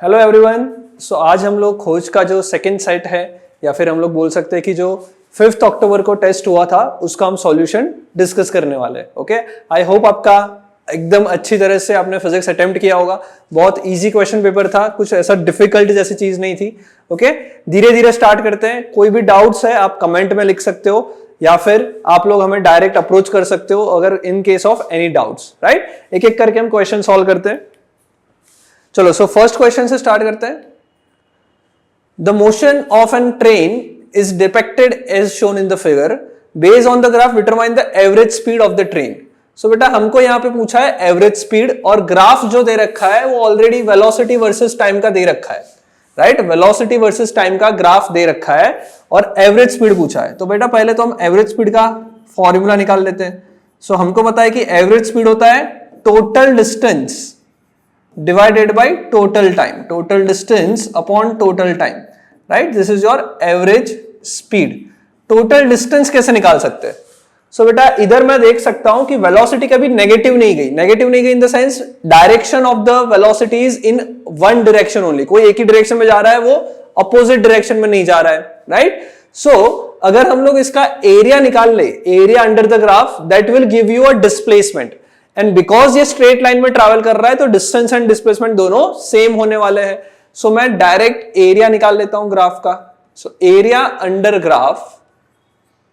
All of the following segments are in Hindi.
Hello everyone. सो आज हम लोग खोज का जो सेकंड सेट है या फिर हम लोग बोल सकते हैं कि जो 5 अक्टूबर को टेस्ट हुआ था उसका हम सॉल्यूशन डिस्कस करने वाले हैं। ओके, आई होप आपका एकदम अच्छी तरह से आपने फिजिक्स अटेम्प्ट किया होगा। बहुत इजी क्वेश्चन पेपर था, कुछ ऐसा डिफिकल्ट जैसी चीज नहीं थी। ओके, धीरे धीरे स्टार्ट करते हैं। कोई भी डाउट्स है आप कमेंट में लिख सकते हो या फिर आप लोग हमें डायरेक्ट अप्रोच कर सकते हो अगर in case of any doubts. Right, एक एक करके हम क्वेश्चन सॉल्व करते हैं। चलो, सो फर्स्ट क्वेश्चन से स्टार्ट करते हैं। The motion of an train is depicted as shown in the figure, based on the graph determine the average speed of the train. So बेटा हमको यहां पे पूछा है एवरेज स्पीड, और ग्राफ जो दे रखा है वो ऑलरेडी वेलोसिटी वर्सेस टाइम का दे रखा है। राइट, वेलोसिटी वर्सेस टाइम का ग्राफ दे रखा है और एवरेज स्पीड पूछा है। तो बेटा पहले तो हम एवरेज स्पीड का फॉर्मूला निकाल लेते हैं। सो हमको पता है कि एवरेज स्पीड होता है total distance divided by total time, total distance upon total time, right? This is your average speed. total distance कैसे निकाल सकते हैं? So बेटा इधर मैं देख सकता हूं कि velocity कभी नेगेटिव नहीं गई in the sense direction of the velocity is in one direction only. कोई एक ही डायरेक्शन में जा रहा है, वो अपोजिट डायरेक्शन में नहीं जा रहा है। राइट, सो अगर हम लोग इसका एरिया निकाल ले, area under the graph, that will give you a displacement. And because ये स्ट्रेट लाइन में ट्रैवल कर रहा है तो डिस्टेंस एंड डिस्प्लेसमेंट दोनों सेम होने वाले हैं। सो मैं डायरेक्ट एरिया निकाल लेता हूं ग्राफ का। So area under graph,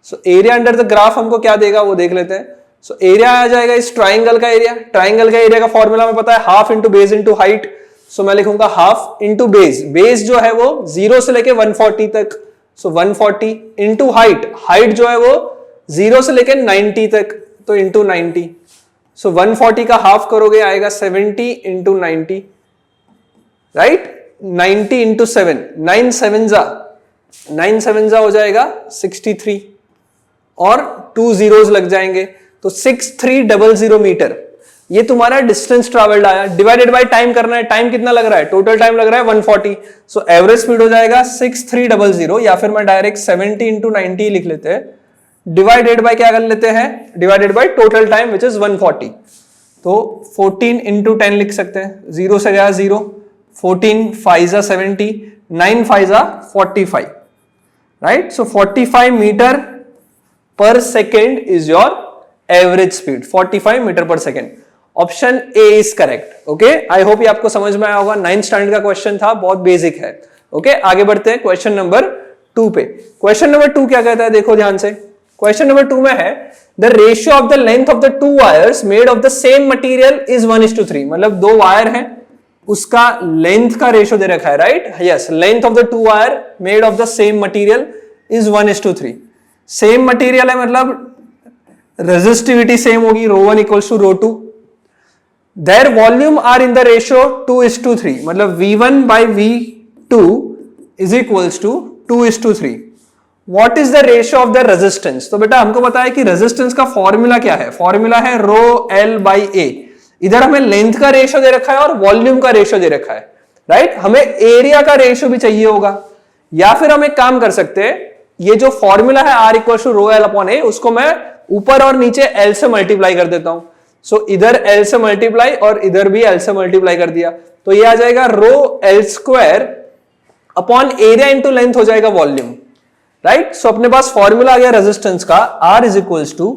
so area under the graph हमको क्या देगा वो देख लेते हैं। सो एरिया आ जाएगा इस ट्राइंगल का एरिया। ट्राइंगल का एरिया का फॉर्मूला में पता है half into base into height. So मैं लिखूंगा हाफ इंटू बेस, बेस जो है वो 0 से लेके 140 तक। सो 140 इंटू हाइट, हाइट जो है वो 0 से लेके 90 तक, तो इंटू 90। सो 140 का हाफ करोगे आएगा 70 इंटू 90। राइट, 90 इंटू 7, 9 7 जा हो जाएगा 63 और 2 zeros लग जाएंगे तो 6300 मीटर। ये तुम्हारा डिस्टेंस ट्रैवल्ड आया। डिवाइडेड बाय टाइम करना है, टाइम कितना लग रहा है, टोटल टाइम लग रहा है 140। सो एवरेज स्पीड हो जाएगा 6300, या फिर मैं डायरेक्ट 70 इंटू 90 लिख लेते हैं। डिवाइडेड बाय क्या कर लेते हैं, divided by total time which is 140। तो 14 इंटू 10 लिख सकते हैं। 0 से गया 0, 14 5 जा 70, 9 5 जा 45। Right, so 45 metre per second is your average speed, 45 metre per second. Option A is correct. Okay, I hope ये आपको समझ में आया होगा। 9th स्टैंडर्ड का क्वेश्चन था, बहुत बेसिक है। ओके, आगे बढ़ते हैं क्वेश्चन नंबर 2 पे। क्वेश्चन नंबर 2 क्या कहता है, देखो ध्यान से। क्वेश्चन नंबर 2 में है the ratio of the length of the 2 wires made of the same material is 1:3। मतलब 2 वायर हैं, उसका लेंथ का रेशियो दे रखा है। Right, yes, length of the 2 wire made of the same material is 1:3। Same material है मतलब रेजिस्टिविटी सेम होगी, ρ1 equals to ρ2। Their volume are in the ratio 2:3, मतलब V1 by V2 is equals to 2:3। What is the ratio of the resistance? तो बेटा हमको पता है कि रेजिस्टेंस का फॉर्मूला क्या है, फॉर्मूला है रो एल बाई ए। इधर हमें लेंथ का रेशियो दे रखा है और वॉल्यूम का रेशियो दे रखा है। राइट, हमें एरिया का रेशियो भी चाहिए होगा, या फिर हम एक काम कर सकते हैं, ये जो फॉर्मूला है R equal to rho L upon A, उसको मैं ऊपर और नीचे एल से मल्टीप्लाई कर देता हूं। सो इधर एल से मल्टीप्लाई और इधर भी एल से मल्टीप्लाई कर दिया, तो ये आ जाएगा रो L square upon area into length हो जाएगा वॉल्यूम। राइट, सो अपने पास फॉर्मूला आ गया रेजिस्टेंस का, R is equals to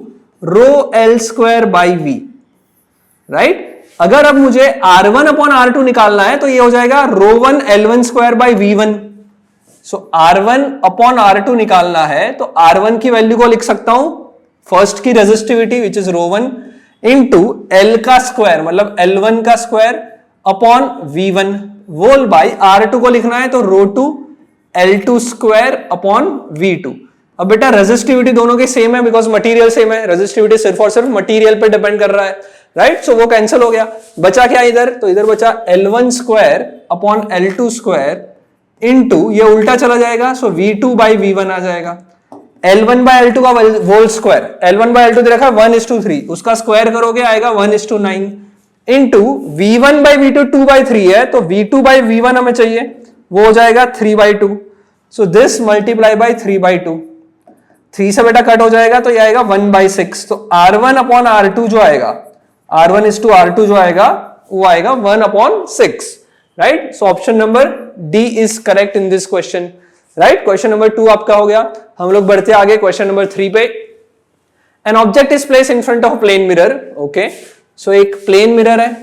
rho L square by V. Right, अगर अब मुझे R1 अपॉन R2 निकालना है तो ये हो जाएगा रो1 L1 square by V1। So R1 upon R2 निकालना है तो R1 की वैल्यू को लिख सकता हूं, फर्स्ट की resistivity which is rho into L का स्क्वायर मतलब L1 का square upon V1 wall by R2 को लिखना है तो रो2 L2 स्क्वायर अपॉन V2। अब बेटा रेजिस्टिविटी दोनों के सेम है बिकॉज मटेरियल सेम है, रेजिस्टिविटी सिर्फ और सिर्फ मटेरियल पे डिपेंड कर रहा है। राइट, सो वो कैंसिल हो गया, बचा क्या इधर, तो इधर बचा L1 square upon L2 square into ये उल्टा चला जाएगा, सो V2 बाई V1 आ जाएगा। L1 बाई L2 का whole square, L1 by L2 दे रखा है 1:3, उसका स्क्वायर करोगे आएगा 1:9 इंटू V1 बाई V2 2/3 है, तो V2 बाई V1 हमें चाहिए, वो हो जाएगा 3/2। सो दिस मल्टीप्लाई बाई 3/2, 3 से बेटा कट हो जाएगा तो ये आएगा 1/6। तो R1 अपॉन R2 जो आएगा, R1 is to R2 जो आएगा वो आएगा 1/6। Right? So option number D is correct in this question, right? Question number 2 आपका हो गया। हम लोग बढ़ते आगे क्वेश्चन नंबर 3 पे। An object is place in front of plane mirror, okay? So एक प्लेन मिरर है,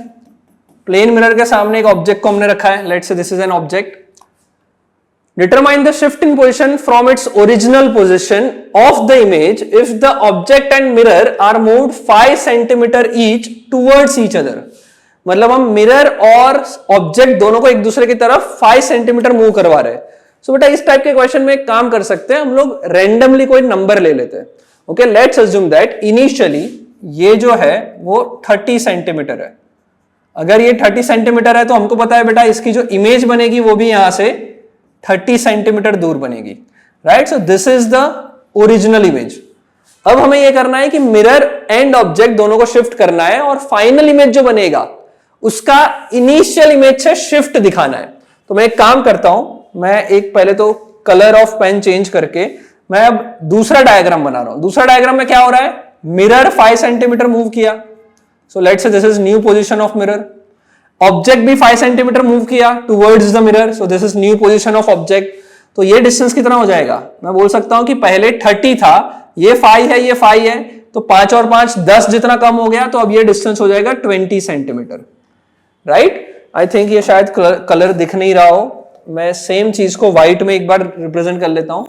प्लेन मिरर के सामने एक ऑब्जेक्ट को हमने रखा है, let's say this is an object. Determine the shift in position from its original position of the image if the object and mirror are moved 5 centimeter each towards each other. मतलब हम मिरर और ऑब्जेक्ट दोनों को एक दूसरे की तरफ 5 सेंटीमीटर मूव करवा रहे हैं। सो बेटा इस टाइप के क्वेश्चन में एक काम कर सकते हैं, हम लोग रैंडमली कोई नंबर ले लेते हैं। Okay, let's assume that initially ये जो है वो 30 सेंटीमीटर है। अगर ये 30 सेंटीमीटर है तो हमको पता है बेटा इसकी जो इमेज बनेगी वो भी यहां से 30 सेंटीमीटर दूर बनेगी, right? So this is the original image. अब हमें यह करना है कि मिरर एंड ऑब्जेक्ट दोनों को शिफ्ट करना है और फाइनल इमेज जो बनेगा उसका इनिशियल इमेज से शिफ्ट दिखाना है। तो मैं एक काम करता हूं, मैं एक पहले तो कलर ऑफ पेन चेंज करके मैं अब दूसरा डायग्राम बना रहा हूं। दूसरा डायग्राम में क्या हो रहा है, मिरर 5 सेंटीमीटर मूव किया, so let's say this is new position of mirror. Object भी 5 सेंटीमीटर मूव किया towards the mirror, so this is new position of object. तो ये डिस्टेंस कितना हो जाएगा, मैं बोल सकता हूं कि पहले 30 था, ये 5 है, ये 5 है, तो 5 और 5 10 जितना कम हो गया, तो अब ये डिस्टेंस हो जाएगा 20 सेंटीमीटर, राइट? आई थिंक ये शायद कलर दिख नहीं रहा हो, मैं सेम चीज को व्हाइट में एक बार रिप्रेजेंट कर लेता हूं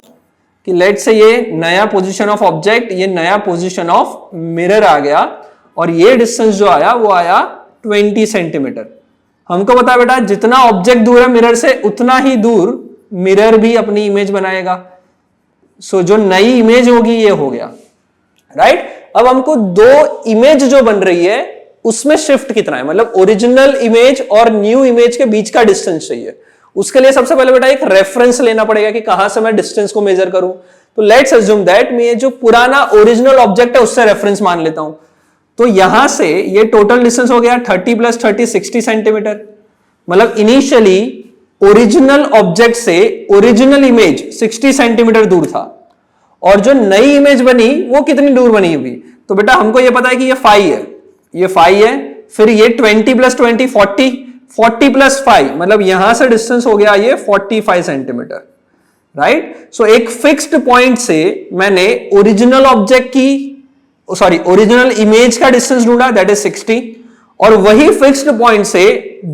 कि लेट से ये नया पोजीशन ऑफ ऑब्जेक्ट, ये नया पोजीशन ऑफ मिरर आ गया और ये डिस्टेंस जो आया वो आया 20 सेंटीमीटर। हमको पता है बेटा जितना ऑब्जेक्ट दूर है मिरर से उतना ही दूर मिरर भी अपनी इमेज बनाएगा। सो जो नई इमेज होगी ये हो गया, राइट? अब हमको दो इमेज जो बन रही है उसमें शिफ्ट कितना है, मतलब ओरिजिनल इमेज और न्यू इमेज के बीच का डिस्टेंस चाहिए। उसके लिए सबसे पहले बेटा एक रेफरेंस लेना पड़ेगा कि कहां से मैं डिस्टेंस को मेजर करूं। तो लेट्स अज्यूम दैट मैं ये जो पुराना ओरिजिनल ऑब्जेक्ट है उससे रेफरेंस मान लेता हूं। तो यहां से ये टोटल डिस्टेंस हो गया 30 + 30 60 सेंटीमीटर। मतलब इनिशियली ओरिजिनल ऑब्जेक्ट से ओरिजिनल इमेज 60 सेंटीमीटर दूर था और जो नई इमेज बनी वो कितनी दूर बनी हुई। तो बेटा हमको ये पता है कि ये 5 है, ये 5 है, फिर ये 20 + 20 40, 40 + 5 मतलब यहां से डिस्टेंस हो गया ये 45 सेंटीमीटर, राइट? सो एक फिक्स्ड पॉइंट से मैंने ओरिजिनल ऑब्जेक्ट की ओरिजिनल इमेज का डिस्टेंस ढूंढा, दैट इज 60, और वही फिक्स्ड पॉइंट से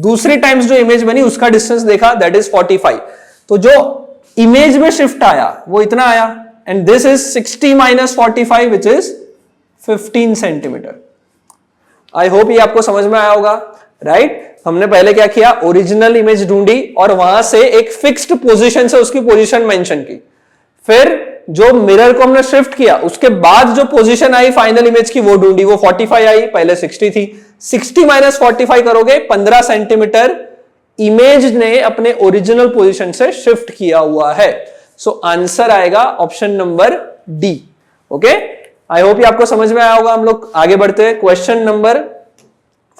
दूसरी टाइम्स जो इमेज बनी उसका डिस्टेंस देखा, दैट इज 45। तो जो इमेज में शिफ्ट आया वो इतना आया, and this is 60 - 45 which is 15 centimetre. I hope ये आपको समझ में आया होगा, राइट? हमने पहले क्या किया, ओरिजिनल इमेज ढूंढी और वहां से एक फिक्स्ड पोजीशन से उसकी पोजीशन मेंशन की, फिर जो मिरर को हमने शिफ्ट किया उसके बाद जो पोजीशन आई फाइनल इमेज की वो ढूंढी, वो 45 आई, पहले 60 थी। 60 - 45 करोगे 15 सेंटीमीटर इमेज ने अपने ओरिजिनल पोजीशन से शिफ्ट किया हुआ है। सो आंसर आएगा option number D. Okay, I hope ये आपको समझ में आया होगा। हम लोग आगे बढ़ते हैं, क्वेश्चन नंबर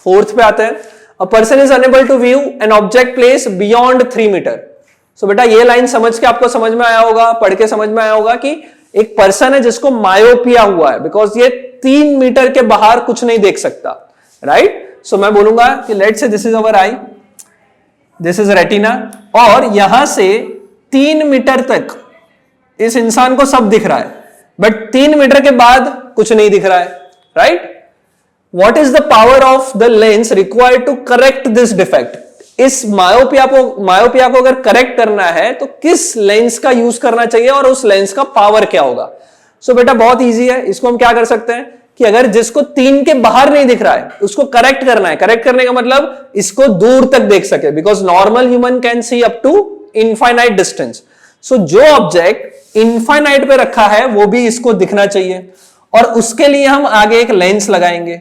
4 पे आते हैं। A person is unable to view an object place beyond 3 metre. So बेटा ये लाइन समझ के आपको समझ में आया होगा, पढ़ के समझ में आया होगा कि एक पर्सन है जिसको मायोपिया हुआ है, बिकॉज ये 3 मीटर के बाहर कुछ नहीं देख सकता, राइट? सो मैं बोलूंगा कि let's say this is our I, this is retina, और यहां से 3 मीटर तक इस इंसान को सब दिख रहा है, बट 3 मीटर के बाद कुछ नहीं दिख रहा है, right? What is the power of the lens required to correct this defect? इस मायोपिया को अगर करेक्ट करना है तो किस लेंस का यूज करना चाहिए और उस लेंस का पावर क्या होगा? सो बेटा बहुत इजी है, इसको हम क्या कर सकते हैं कि अगर जिसको 3 के बाहर नहीं दिख रहा है उसको करेक्ट करना है। करेक्ट करने का मतलब इसको दूर तक देख सके, because normal human can see up to infinite distance. So जो ऑब्जेक्ट इनफाइनाइट पे रखा है वो भी इसको दिखना चाहिए, और उसके लिए हम आगे एक लेंस लगाएंगे।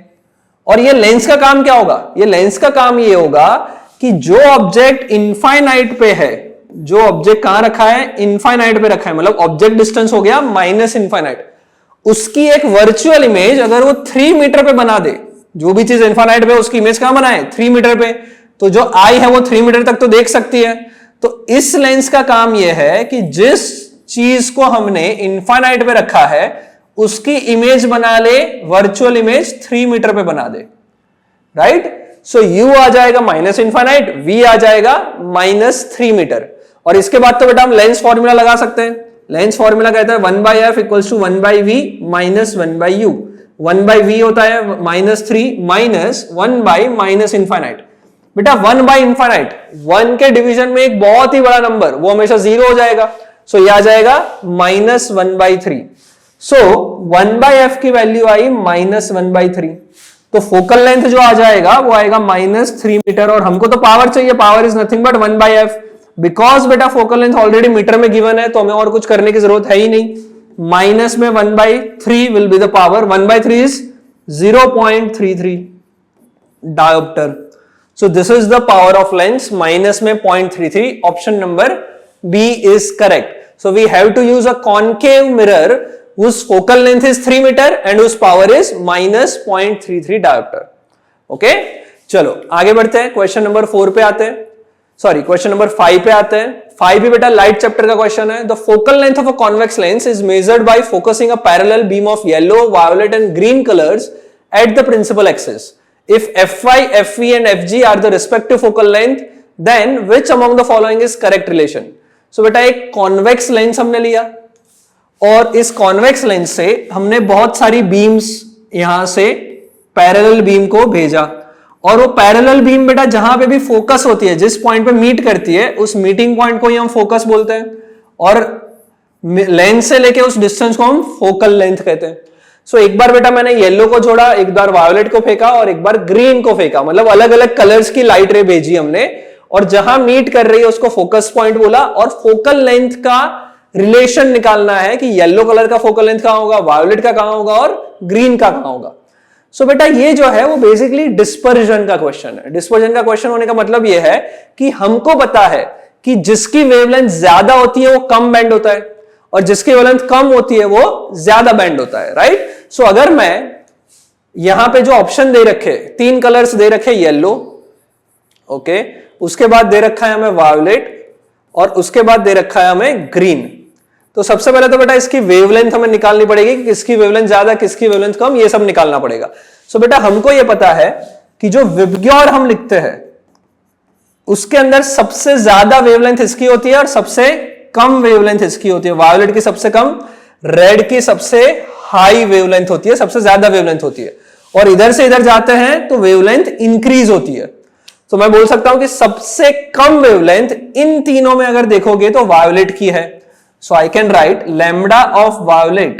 और ये लेंस का काम क्या होगा? ये लेंस का काम ये होगा कि जो ऑब्जेक्ट इनफाइनाइट पे है, जो ऑब्जेक्ट कहां रखा है, इनफाइनाइट पे रखा है, मतलब ऑब्जेक्ट डिस्टेंस हो गया माइनस इनफाइनाइट, उसकी एक वर्चुअल इमेज अगर वो 3 मीटर पे बना दे, जो भी चीज इनफाइनाइट पे उसकी इमेज कहां बनाए, 3 मीटर पे, तो जो आई है वो 3 मीटर तक तो देख सकती है। तो इस लेंस का काम यह है कि जिस चीज को हमने इनफाइनाइट पे रखा है उसकी इमेज बना ले, वर्चुअल इमेज 3 मीटर पे बना दे, राइट? सो u आ जाएगा माइनस इनफाइनाइट, v आ जाएगा -3 मीटर। और इसके बाद तो बेटा हम लेंस फॉर्मूला लगा सकते हैं। लेंस फॉर्मूला कहता है 1/f equals to 1/v minus 1/u। 1/v होता है -3 माइनस 1 माइनस इनफाइनाइट। बेटा 1/इनफाइनाइट, 1 के डिवीजन में एक बहुत ही बड़ा नंबर, वो हमेशा 0 हो जाएगा। सो ये आ जाएगा -1/3। सो 1/f की वैल्यू आई -1/3। तो फोकल लेंथ जो आ जाएगा वो आएगा -3 मीटर। और हमको तो पावर चाहिए, power is nothing but 1/f। Because बेटा फोकल लेंथ ऑलरेडी मीटर में गिवन है तो हमें और कुछ करने की जरूरत है ही नहीं। माइनस में 1/3 will be the power, 1/3 is 0.33 dioptre. So this is the power of lens, minus में 0.33। Option number B is correct. So we have to use a concave mirror whose focal length is 3 meter and whose power is -0.33 diopter. Okay, चलो आगे बढ़ते हैं, क्वेश्चन नंबर 4 पे आते हैं, सॉरी क्वेश्चन नंबर 5 पे आते हैं। 5 भी बेटा लाइट चैप्टर का क्वेश्चन है। The focal length of a convex lens is measured by focusing a parallel beam of yellow, violet and green colours at the principal axis. If fy, fv and fg are the respective focal length, then which among the following is correct relation? So बेटा एक कॉन्वेक्स लेंस हमने लिया और इस कॉन्वेक्स लेंस से हमने बहुत सारी बीम्स यहां से पैरेलल बीम को भेजा, और वो पैरेलल बीम बेटा जहां पे भी फोकस होती है, जिस पॉइंट पे मीट करती है, उस मीटिंग पॉइंट को ही हम फोकस बोलते हैं, और लेंस से लेके उस डिस्टेंस को हम फोकल लेंथ कहते हैं। सो एक बार बेटा मैंने येलो को जोड़ा, एक बार वायोलेट को फेंका और एक बार ग्रीन को फेंका, मतलब अलग अलग कलर्स की लाइट रे भेजी हमने, और जहां मीट कर रही है उसको फोकस पॉइंट बोला। और फोकल लेंथ का रिलेशन निकालना है कि येलो कलर का फोकल लेंथ कहां होगा, वायोलेट का कहां होगा और ग्रीन का कहां होगा। सो बेटा ये जो है वो बेसिकली डिस्पर्जन का क्वेश्चन है। डिस्पर्जन का क्वेश्चन होने का मतलब ये है कि हमको पता है कि जिसकी वेवलेंथ ज्यादा होती है वो कम बैंड होता है, और जिसकी वेवलेंथ कम होती है वो ज्यादा बैंड होता है, राइट। सो अगर मैं यहां पे जो ऑप्शन दे रखे, 3 कलर्स दे रखे येलो, ओके, उसके बाद दे रखा है हमें वायोलेट, और उसके बाद दे रखा है हमें ग्रीन। तो सबसे पहले तो बेटा इसकी वेवलेंथ हमें निकालनी पड़ेगी कि किसकी वेवलेंथ ज्यादा, किसकी वेवलेंथ कम, ये सब निकालना पड़ेगा। सो बेटा हमको ये पता है कि जो विबग्योर हम लिखते हैं उसके अंदर सबसे ज्यादा वेवलेंथ इसकी होती है और सबसे कम वेवलेंथ इसकी होती है। वायोलेट की सबसे कम, रेड की सबसे हाई वेवलेंथ होती है, सबसे ज्यादा वेवलेंथ होती है। और इधर से इधर जाते हैं तो वेवलेंथ इंक्रीज होती है। तो मैं बोल सकता हूं कि सबसे कम वेवलेंथ इन तीनों में अगर देखोगे तो वायोलेट की है। So I can write lambda of violet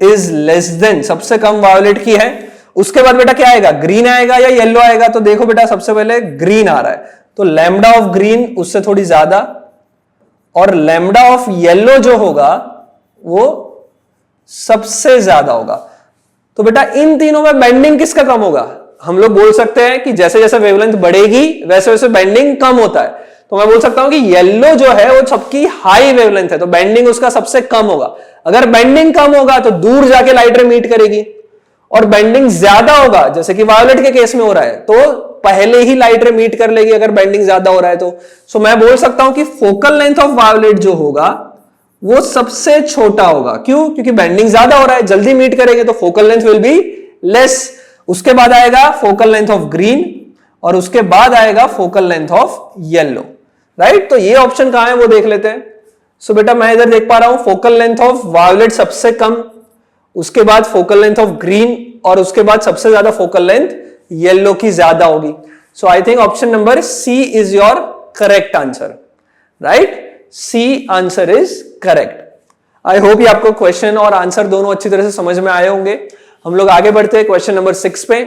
is less than, सबसे कम वायोलेट की है। उसके बाद बेटा क्या आएगा, ग्रीन आएगा या येलो आएगा? तो देखो बेटा सबसे पहले ग्रीन आ रहा है, तो लैम्डा ऑफ ग्रीन उससे थोड़ी ज्यादा, और लैम्डा ऑफ येलो जो होगा वो सबसे ज्यादा होगा। तो बेटा इन तीनों में बेंडिंग किसका कम होगा? हम लोग बोल सकते हैं कि जैसे जैसे वेवलेंथ बढ़ेगी वैसे वैसे बेंडिंग कम होता है। तो मैं बोल सकता हूं कि येलो जो है वो सबकी हाई वेवलेंथ है, तो बेंडिंग उसका सबसे कम होगा। अगर बेंडिंग कम होगा तो दूर जाके लाइट रे मीट करेगी, और बेंडिंग ज्यादा होगा जैसे कि वायोलेट के केस में हो रहा है तो पहले ही लाइट रे मीट कर लेगी अगर बेंडिंग ज्यादा हो रहा है तो। सो मैं बोल सकता हूं कि फोकल लेंथ ऑफ वायोलेट जो होगा वो सबसे छोटा होगा। क्यों? क्योंकि बेंडिंग ज्यादा हो रहा है, जल्दी मीट करेंगे तो focal length will be less. उसके बाद आएगा फोकल लेंथ ऑफ ग्रीन, और उसके बाद आएगा focal length of yellow, right. तो ये ऑप्शन कहां है वो देख लेते हैं। सो बेटा मैं इधर देख पा रहा हूं फोकल लेंथ ऑफ वायोलेट सबसे कम, उसके बाद फोकल लेंथ ऑफ ग्रीन, और उसके बाद सबसे ज्यादा फोकल लेंथ येलो की ज्यादा होगी। So I think option number C is your correct answer, right. C answer is correct. I hope ये आपको क्वेश्चन और आंसर दोनों अच्छी तरह से समझ में आए होंगे। हम लोग आगे बढ़ते हैं क्वेश्चन नंबर 6 पे।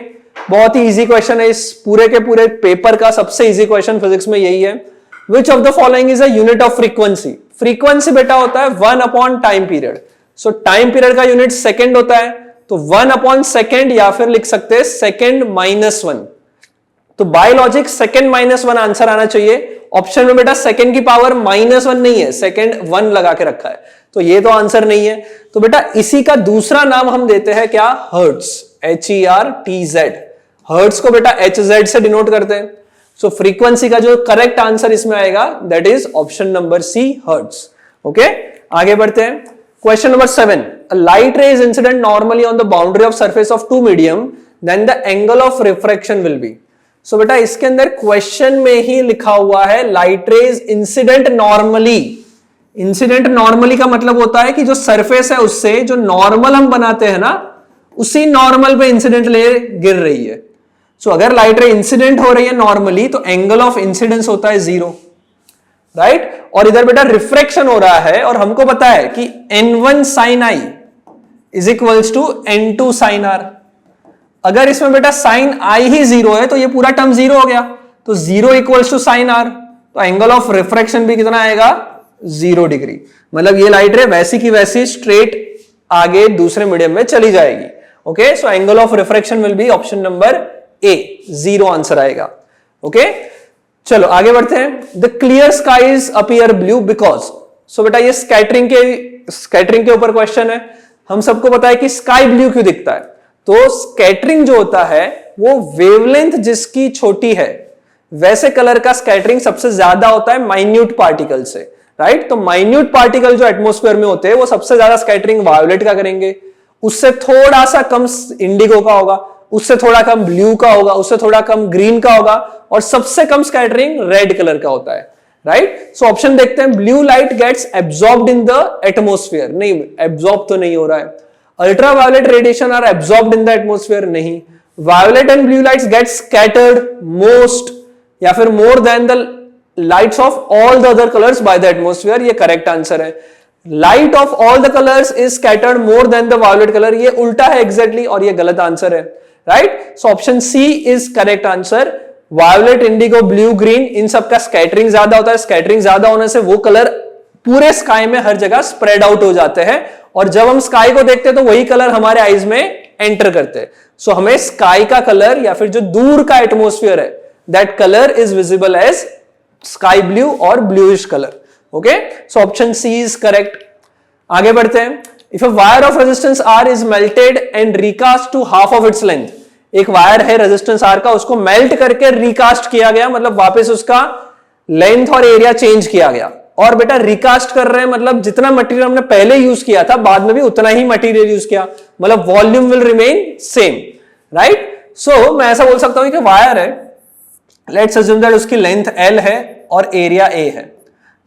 बहुत ही इजी क्वेश्चन है, इस पूरे के पूरे पेपर का सबसे इजी क्वेश्चन फिजिक्स में यही है। Which of the following is a unit of frequency? Frequency बेटा होता है 1 अपॉन टाइम पीरियड। सो टाइम पीरियड का यूनिट सेकेंड होता है, तो 1 अपॉन सेकेंड, या फिर लिख सकते हैं सेकेंड -1। तो बाय लॉजिक सेकेंड -1 आंसर आना चाहिए। ऑप्शन में बेटा सेकेंड की पावर -1 नहीं है, सेकेंड 1 लगा के रखा है, तो ये तो आंसर नहीं है। तो बेटा इसी का दूसरा नाम हम देते हैं क्या? Hertz, HERTZ। हर्ट्ज को बेटा HZ से डिनोट करते हैं। सो फ्रीक्वेंसी का जो करेक्ट आंसर इसमें आएगा that is option number C, hertz. Okay, आगे बढ़ते हैं। Question number 7. A light ray is incident normally on the boundary of surface of two medium then the angle of refraction will be. So बेटा इसके अंदर क्वेश्चन में ही लिखा हुआ है light rays incident normally. Incident normally का मतलब होता है कि जो सरफेस है उससे जो नॉर्मल हम बनाते हैं ना, उसी नॉर्मल पे इंसिडेंट ले गिर रही है। सो अगर लाइट रे इंसिडेंट हो रही है नॉर्मली तो एंगल ऑफ इंसिडेंस होता है 0, राइट। और इधर बेटा रिफ्रैक्शन हो रहा है और हमको पता है कि n1 sin i is equals to n2 sin r। अगर इसमें बेटा साइन i ही 0 है तो ये पूरा टर्म 0 हो गया, तो 0 इक्वल्स टू साइन r, तो एंगल ऑफ रिफ्रैक्शन भी कितना आएगा 0 डिग्री। मतलब ये लाइट रे वैसी की वैसी स्ट्रेट आगे दूसरे मीडियम में चली जाएगी। Okay, so angle of refraction will be option number A, 0 answer आएगा। ओके, चलो आगे बढ़ते हैं। The clear skies appear blue because. So बेटा ये स्कैटरिंग के ऊपर क्वेश्चन है। हम सबको पता है कि स्काई ब्लू क्यों दिखता है, तो स्कैटरिंग जो होता है वो वेवलेंथ जिसकी छोटी है वैसे कलर का स्कैटरिंग सबसे ज्यादा होता है माइन्यूट पार्टिकल से, राइट। तो माइन्यूट पार्टिकल जो एटमॉस्फेयर में होते हैं वो सबसे ज्यादा स्कैटरिंग वायोलेट का करेंगे, उससे थोड़ा सा कम इंडिगो का होगा, उससे थोड़ा कम ब्लू का होगा, उससे थोड़ा कम ग्रीन का होगा, और सबसे कम स्कैटरिंग रेड कलर का होता है, राइट। सो ऑप्शन देखते हैं। Blue light gets absorbed in the atmosphere, नहीं एब्जॉर्ब तो नहीं हो रहा है। Ultraviolet radiation are absorbed in the atmosphere, नहीं। Violet and blue lights get scattered most या फिर more than the lights of all the other colours by the atmosphere, ये करेक्ट आंसर है। Light of all the colours is scattered more than the violet colour, ये उल्टा है एग्जैक्टली और ये गलत आंसर है, right. So option C is correct answer. Violet, indigo, blue, green, इन सब का स्कैटरिंग ज्यादा होता है। स्कैटरिंग ज्यादा होने से वो कलर पूरे स्काई में हर जगह स्प्रेड आउट हो जाते हैं, और जब हम स्काई को देखते हैं तो वही कलर हमारे आईज में एंटर करते हैं। सो हमें स्काई का कलर या फिर जो दूर का एटमॉस्फेयर है that colour is visible as sky blue और bluish colour. Okay, so option C is correct. आगे बढ़ते हैं। If a wire of resistance R is melted and recast to half of its length, एक वायर है रेजिस्टेंस आर का, उसको मेल्ट करके रिकास्ट किया गया, मतलब वापस उसका लेंथ और एरिया चेंज किया गया। और बेटा रिकास्ट कर रहे हैं मतलब जितना मटेरियल हमने पहले यूज किया था बाद में भी उतना ही मटेरियल यूज किया, मतलब volume will remain same, right. So मैं ऐसा बोल सकता हूं कि वायर है, लेट्स अज्यूम दैट उसकी लेंथ L है और एरिया A है,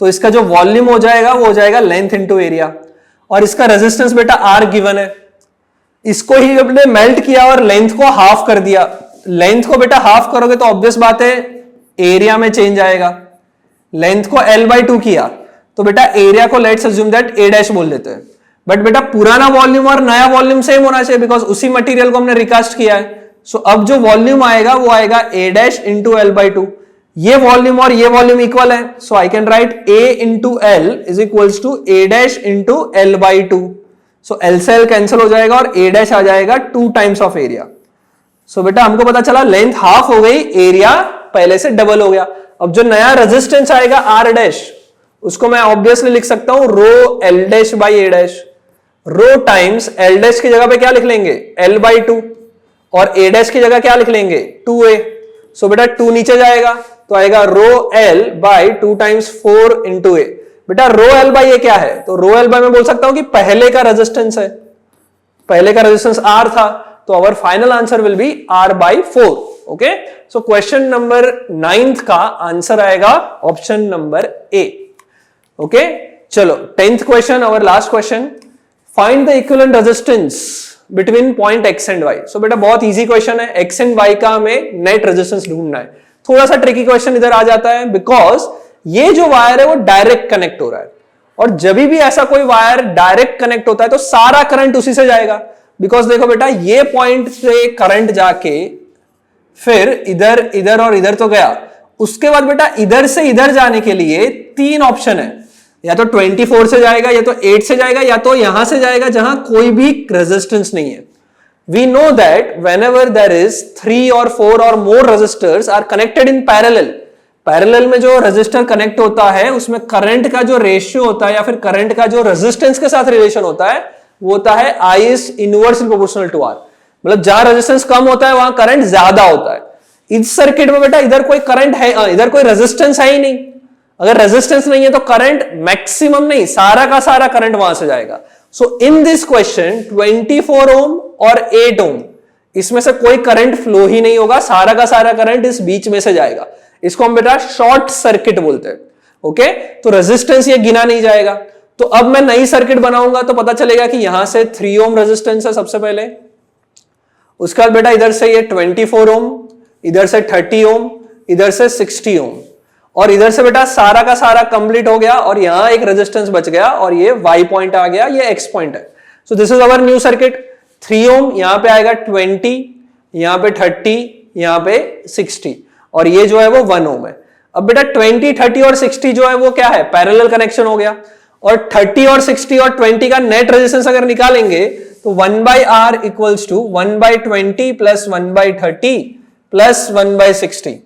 तो इसका जो वॉल्यूम हो जाएगा वो हो जाएगा लेंथ इंटू एरिया, और इसका रेजिस्टेंस बेटा R गिवन है। इसको ही अपने मेल्ट किया और लेंथ को हाफ कर दिया। लेंथ को बेटा हाफ करोगे तो ऑब्वियस बात है एरिया में चेंज आएगा। लेंथ को L/2 किया तो बेटा एरिया को लेट्स अज्यूम दैट A' बोल देते हैं, बट बेटा पुराना वॉल्यूम और नया वॉल्यूम सेम होना चाहिए बिकॉज उसी मटेरियल को हमने रिकास्ट किया है। सो अब जो वॉल्यूम आएगा वो आएगा A' इंटू L/2। ये वॉल्यूम और ये वॉल्यूम इक्वल है, so I can write A into L is equals to A' into L/2। So L से L कैंसिल हो जाएगा और A' आ जाएगा 2 टाइम्स ऑफ एरिया। सो बेटा हमको पता चला लेंथ हाफ हो गई, एरिया पहले से डबल हो गया। अब जो नया रेजिस्टेंस आएगा R' उसको मैं ऑब्वियसली लिख सकता हूं rho L' by A'। Rho times L' की जगह पे क्या लिख लेंगे L/2 और A' की जगह क्या लिख लेंगे 2A। सो बेटा 2 नीचे जाएगा तो आएगा रो L by 2 times 4 into A। बेटा रो L बाई A क्या है, तो रो L बाई मैं बोल सकता हूं कि पहले का रेजिस्टेंस है, पहले का रेजिस्टेंस R था, तो our final answer will be R/4। Okay, so question number 9 का आंसर आएगा ऑप्शन नंबर A। ओके, चलो 10th question, our last question. Find the equivalent resistance between point X and Y। सो बेटा बहुत इजी क्वेश्चन है, X एंड Y का हमें नेट रेजिस्टेंस ढूंढना है। थोड़ा सा ट्रिकी क्वेश्चन इधर आ जाता है बिकॉज ये जो वायर है वो डायरेक्ट कनेक्ट हो रहा है, और जब भी ऐसा कोई वायर डायरेक्ट कनेक्ट होता है तो सारा करंट उसी से जाएगा। बिकॉज देखो बेटा ये पॉइंट से करंट जाके फिर इधर इधर और इधर तो गया, उसके बाद बेटा इधर से इधर जाने के लिए 3 ऑप्शन है, या तो 24 से जाएगा, या तो 8 से जाएगा, या तो यहां से जाएगा जहां कोई भी रेजिस्टेंस नहीं है। We know that whenever there is 3 or 4 or more resistors are connected in parallel, parallel में जो रेजिस्टर कनेक्ट होता है उसमें करंट का जो रेशियो होता है या फिर करंट का जो रेजिस्टेंस के साथ रिलेशन होता है वो होता है I is inversely proportional to R। मतलब जहां रेजिस्टेंस कम होता है वहां करंट ज्यादा होता है। इस सर्किट में बेटा इधर कोई करंट है, इधर कोई रेजिस्टेंस है ही नहीं। अगर रेजिस्टेंस नहीं है तो करंट मैक्सिमम नहीं, सारा का सारा करंट वहां से जाएगा। सो इन दिस क्वेश्चन 24 ओम और 8 ओम इसमें से कोई करंट फ्लो ही नहीं होगा, सारा का सारा करंट इस बीच में से जाएगा। इसको हम बेटा शॉर्ट सर्किट बोलते हैं। ओके, तो रेजिस्टेंस ये गिना नहीं जाएगा। तो अब मैं नई सर्किट बनाऊंगा तो पता चलेगा कि यहां से 3 ओम रेजिस्टेंस है सबसे पहले, उसके बाद बेटा इधर से ये 24 ओम, इधर से 30 ओम, इधर से 60 ओम, और इधर से बेटा सारा का सारा कंप्लीट हो गया और यहां एक रेजिस्टेंस बच गया और ये Y पॉइंट आ गया, ये X पॉइंट है। सो this is our new circuit. 3 ओम यहां पे आएगा 20, यहां पे 30, यहां पे 60, और ये जो है वो 1 ओम है। अब बेटा 20, 30 और 60 जो है वो क्या है, पैरेलल कनेक्शन हो गया, और 30 और 60 और 20 का नेट रेजिस्टेंस अगर निकालेंगे तो 1/R equals to 1/20 plus 1/30 plus 1/60।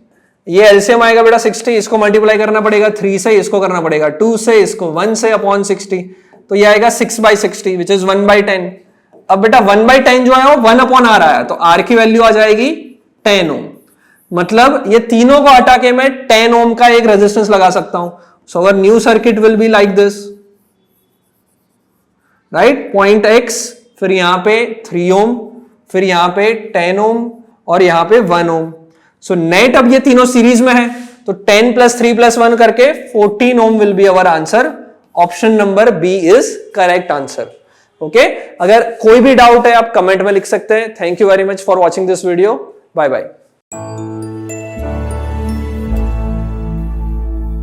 ये एलसीएम आएगा बेटा 60, इसको मल्टीप्लाई करना पड़ेगा 3 से, इसको करना पड़ेगा 2 से, इसको 1 से अपॉन 60, तो ये आएगा 6/60 विच इज 1/10। अब बेटा 1/10 जो है वो 1 अपॉन R आया, तो R की वैल्यू आ जाएगी 10 ओम। मतलब ये तीनों को हटा के मैं 10 ओम का एक रेजिस्टेंस लगा सकता हूं। So our new circuit will be like this, right, point X, फिर यहां पे 3 ओम, फिर यहां पे 10 ओम और यहां पे 1 ओम। सो नेट अब ये तीनों सीरीज में है, तो 10 प्लस 3 प्लस 1 करके 14 ohm will be our answer. Option number B is correct answer. Okay, अगर कोई भी डाउट है आप कमेंट में लिख सकते हैं। Thank you very much for watching this video. Bye bye.